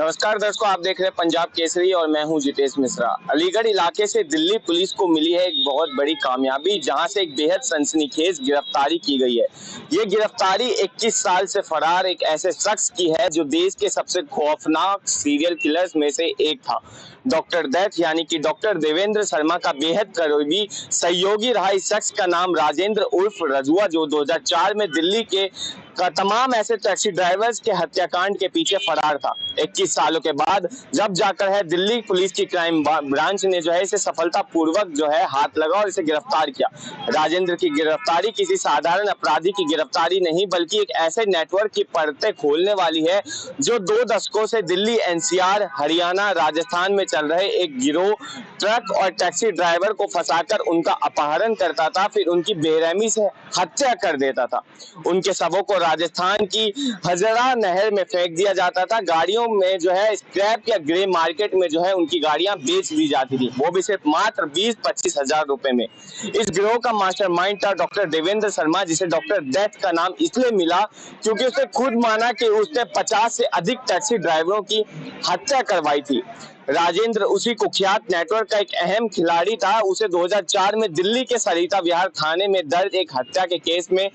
नमस्कार दर्शकों, आप देख रहे हैं पंजाब केसरी और मैं हूं जितेश मिश्रा। अलीगढ़ इलाके से दिल्ली पुलिस को मिली है एक बहुत बड़ी कामयाबी, जहां से एक बेहद सनसनीखेज गिरफ्तारी की गई है। ये गिरफ्तारी 21 साल से फरार एक ऐसे शख्स की है जो देश के सबसे खौफनाक सीरियल किलर्स में से एक था। डॉक्टर दैथ यानी कि डॉक्टर देवेंद्र शर्मा का बेहद करीबी सहयोगी रहा। इस शख्स का नाम राजेंद्र उर्फ रजुआ, जो 2004 में दिल्ली के तमाम ऐसे टैक्सी ड्राइवर्स के हत्याकांड के पीछे फरार था। 21 सालों के बाद जब जाकर है दिल्ली पुलिस की क्राइम ब्रांच ने जो है इसे सफलतापूर्वक जो है हाथ लगा और इसे गिरफ्तार किया। राजेंद्र की गिरफ्तारी किसी साधारण अपराधी की गिरफ्तारी नहीं, बल्कि एक ऐसे नेटवर्क की परतें खोलने वाली है जो 2 दशकों से दिल्ली, एनसीआर, हरियाणा, राजस्थान में चल रहे एक गिरोह ट्रक और टैक्सी ड्राइवर को फंसाकर उनका अपहरण करता था, फिर उनकी बेरहमी से हत्या कर देता था। उनके शवों को राजस्थान की हजरा नहर में फेंक दिया जाता था। गाड़ियों में जो है स्क्रैप या ग्रे मार्केट में जो है उनकी गाड़ियां बेच दी जाती थी, वो भी सिर्फ मात्र 20-25 हजार रुपए में। इस गिरोह का मास्टरमाइंड था डॉक्टर देवेंद्र शर्मा, जिसे डॉक्टर डेथ का नाम इसलिए मिला क्योंकि उसने खुद माना कि उसने 50 से अधिक टैक्सी ड्राइवरों की हत्या करवाई थी। राजेंद्र उसी कुख्यात नेटवर्क का एक अहम खिलाड़ी था। उसे 2004 में दिल्ली के सरिता विहार थाने में दर्ज एक हत्या के केस में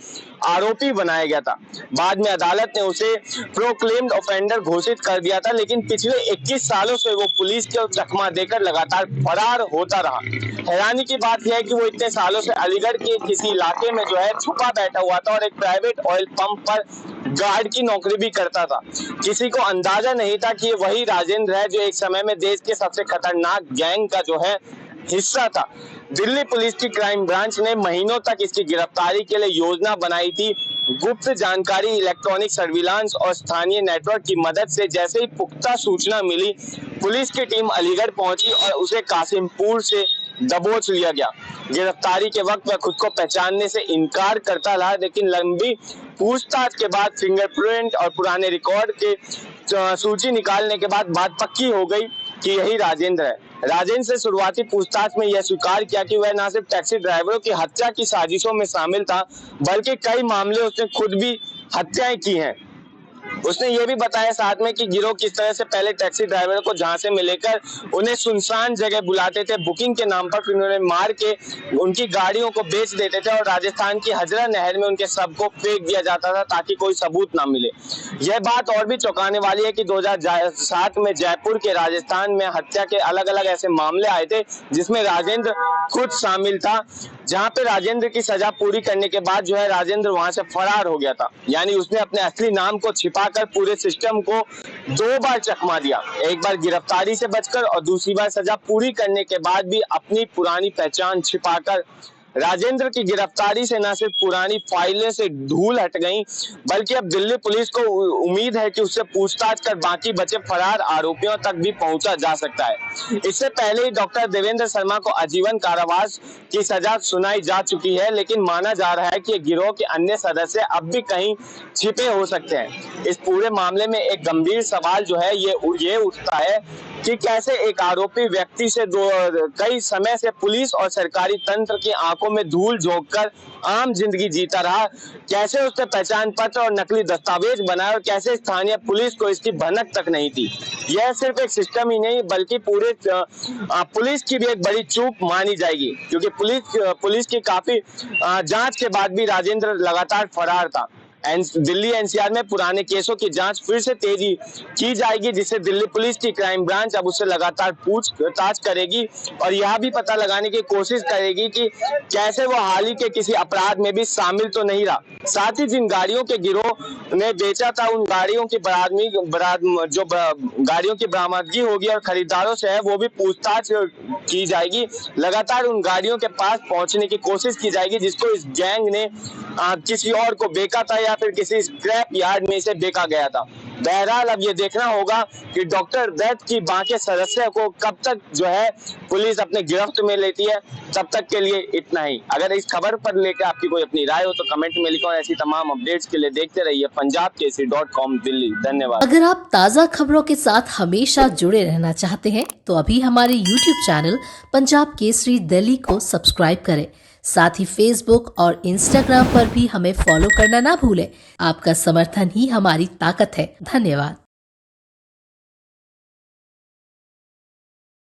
आरोपी बनाया गया था। बाद में अदालत ने उसे प्रोक्लेम्ड ऑफेंडर घोषित कर दिया था, लेकिन पिछले 21 सालों से वो पुलिस के चकमा देकर लगातार फरार होता रहा। हैरानी की बात यह है कि वो इतने सालों से अलीगढ़ के किसी इलाके में जो है छुपा बैठा हुआ था और एक प्राइवेट ऑयल पंप पर गार्ड की नौकरी भी करता था। किसी को अंदाजा नहीं था कि ये वही राजेंद्र है जो एक समय में देश के सबसे खतरनाक गैंग का जो है हिस्सा था। दिल्ली पुलिस की क्राइम ब्रांच ने महीनों तक इसकी गिरफ्तारी के लिए योजना बनाई थी। गुप्त जानकारी, इलेक्ट्रॉनिक सर्विलांस और स्थानीय नेटवर्क की मदद से जैसे ही पुख्ता सूचना मिली, पुलिस की टीम अलीगढ़ पहुंची और उसे कासिमपुर से दबोच लिया गया। गिरफ्तारी के वक्त वह खुद को पहचानने से इनकार करता रहा, लेकिन लंबी पूछताछ के बाद फिंगरप्रिंट और पुराने रिकॉर्ड के सूची निकालने के बाद बात पक्की हो गई कि यही राजेंद्र है। राजेंद्र से शुरुआती पूछताछ में यह स्वीकार किया कि वह न सिर्फ टैक्सी ड्राइवरों की हत्या की साजिशों में शामिल था, बल्कि कई मामले उसने खुद भी हत्याएं की हैं। उसने ये भी बताया साथ में कि गिरोह किस तरह से पहले टैक्सी ड्राइवर को झांसे में लेकर उन्हें सुनसान जगह बुलाते थे, बुकिंग के नाम पर फिर उन्हें मार के उनकी गाड़ियों को बेच देते थे और राजस्थान की हजरा नहर में उनके शव को फेंक दिया जाता था ताकि कोई सबूत ना मिले। यह बात और भी चौंकाने वाली है कि 2007 में जयपुर के राजस्थान में हत्या के अलग अलग ऐसे मामले आए थे जिसमें राजेंद्र खुद शामिल था, जहां पे राजेंद्र की सजा पूरी करने के बाद जो है राजेंद्र वहां से फरार हो गया था। यानी उसने अपने असली नाम को छिपाकर पूरे सिस्टम को 2 बार चकमा दिया, एक बार गिरफ्तारी से बचकर और दूसरी बार सजा पूरी करने के बाद भी अपनी पुरानी पहचान छिपाकर। राजेंद्र की गिरफ्तारी से न सिर्फ पुरानी फाइलें से धूल हट गई, बल्कि अब दिल्ली पुलिस को उम्मीद है कि उससे पूछताछ कर बाकी बचे फरार आरोपियों तक भी पहुंचा जा सकता है। इससे पहले ही डॉक्टर देवेंद्र शर्मा को आजीवन कारावास की सजा सुनाई जा चुकी है, लेकिन माना जा रहा है कि गिरोह के अन्य सदस्य अब भी कहीं छिपे हो सकते हैं। इस पूरे मामले में एक गंभीर सवाल जो है ये उठता है कि कैसे एक आरोपी व्यक्ति से कई समय से पुलिस और सरकारी तंत्र की आंखों में धूल झोंककर आम जिंदगी जीता रहा, कैसे उसने पहचान पत्र और नकली दस्तावेज बनाए और कैसे स्थानीय पुलिस को इसकी भनक तक नहीं थी। यह सिर्फ एक सिस्टम ही नहीं बल्कि पूरे पुलिस की भी एक बड़ी चूक मानी जाएगी, क्योंकि पुलिस की काफी जांच के बाद भी राजेंद्र लगातार फरार था। दिल्ली एनसीआर में पुराने केसों की जांच फिर से तेजी की जाएगी, जिससे दिल्ली पुलिस की क्राइम ब्रांच अब उससे लगातार पूछताछ करेगी और यह भी पता लगाने की कोशिश करेगी कि कैसे वो हाल ही के किसी अपराध में भी शामिल तो नहीं रहा। साथ ही जिन गाड़ियों के गिरोह ने बेचा था उन गाड़ियों की गाड़ियों की बरामदगी होगी और खरीदारों से है वो भी पूछताछ की जाएगी। लगातार उन गाड़ियों के पास पहुंचने की कोशिश की जाएगी जिसको इस गैंग ने किसी और को बेचा था या फिर किसी स्क्रैप यार्ड में इसे बेचा गया था। बहरहाल अब ये देखना होगा कि डॉक्टर दैथ की बाकी सदस्य को कब तक जो है पुलिस अपने गिरफ्त में लेती है। तब तक के लिए इतना ही। अगर इस खबर पर लेकर आपकी कोई अपनी राय हो तो कमेंट में लिखो। ऐसी तमाम अपडेट्स के लिए देखते रहिए punjabkesari.com दिल्ली। धन्यवाद। अगर आप ताज़ा खबरों के साथ हमेशा जुड़े रहना चाहते हैं तो अभी हमारे YouTube चैनल पंजाब केसरी दिल्ली को सब्सक्राइब करें। साथ ही फेसबुक और इंस्टाग्राम पर भी हमें फॉलो करना ना भूलें। आपका समर्थन ही हमारी ताकत है। धन्यवाद।